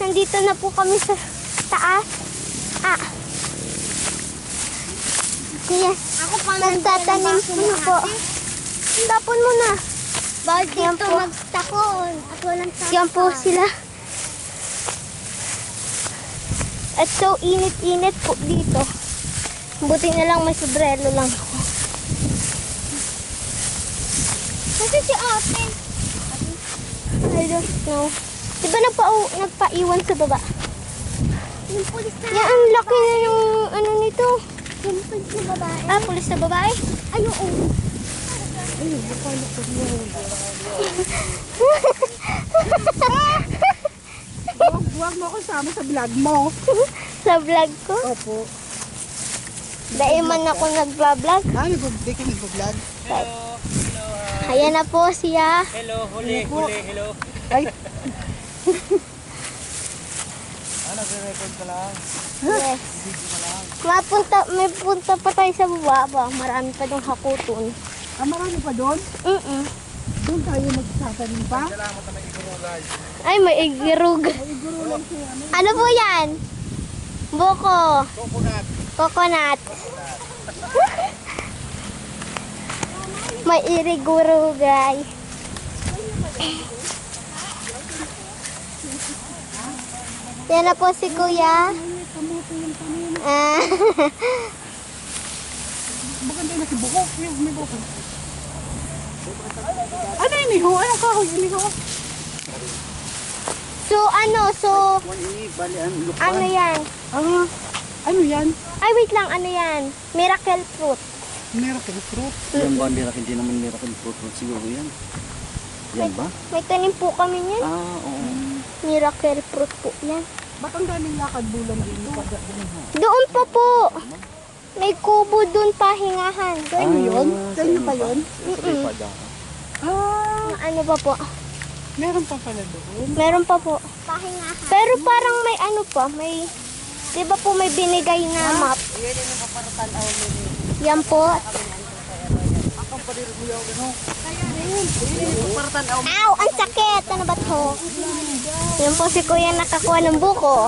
nandito na po kami sa taas. Kuya, Ako pa nagtatanim po. Tapon mo na. Bawal Yan dito po. magtakon at walang takon. Yan po sila. At so, init-init po dito. Buti na lang may sombrero lang ako. Kasi si ate. I don't know. Diba nagpaiwan sa baba? Yung pulis na. Yan, ang laki na yung ano nito. Yung pulis na babae. Pulis na babae? Ay, oo. Huwag mo ako sama sa vlog mo. Sa vlog ko? Opo. Daiman ako nag-vlog. Di ka nag-vlog? Ayan na po siya. Hello, huli, hello. Ay, Nagre-record ka lang. Yes. May punta pa tayo sa baba. Marami pa dong hakuton. marami pa doon. Doon tayo magsasatanim pa. Salamat na may igurulay. Ay, may igirug. Ano po yan? Buko. Coconut. Coconut. May irigurugay. Yan na po si Kuya. Maganda na si Buko. May Buko. Ano yun, Iho? Anong kahoy yun, Iho? So, ano yan? Ano yan? Ay, wait lang, ano yan? Miracle fruit. Miracle fruit. Yan ba? Hindi naman miracle fruit siguro yan. Yan ba? May tanim po kami niyan. Oo. Miracle fruit po yan. Ba't ang daming lakad bulan dito? Doon pa po. May kubo doon pahingahan. Sa inyo yun? Sa inyo pa yun? Ano ba po? Meron pa pala doon. Meron pa po. Pahingahan. Pero parang may ano pa, may, di ba po may binigay na map? Yan po. Ow! Ang sakit! Ano ba to? Yan po si Kuya nakakuha ng buko.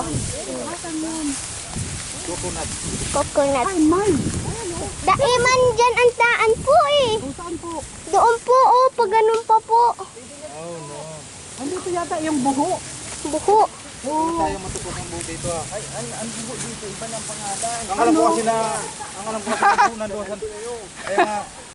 Coconut. Ay, man! Daiman dyan ang daan po eh. O, saan po? Doon po oh, pag ganun pa po. Andito yata yung buho. Buko. Tayo matukot ng buho dito. Ay, ang buho dito, iba ng pangalan. Ang alam ko kasi na, nandun. Kaya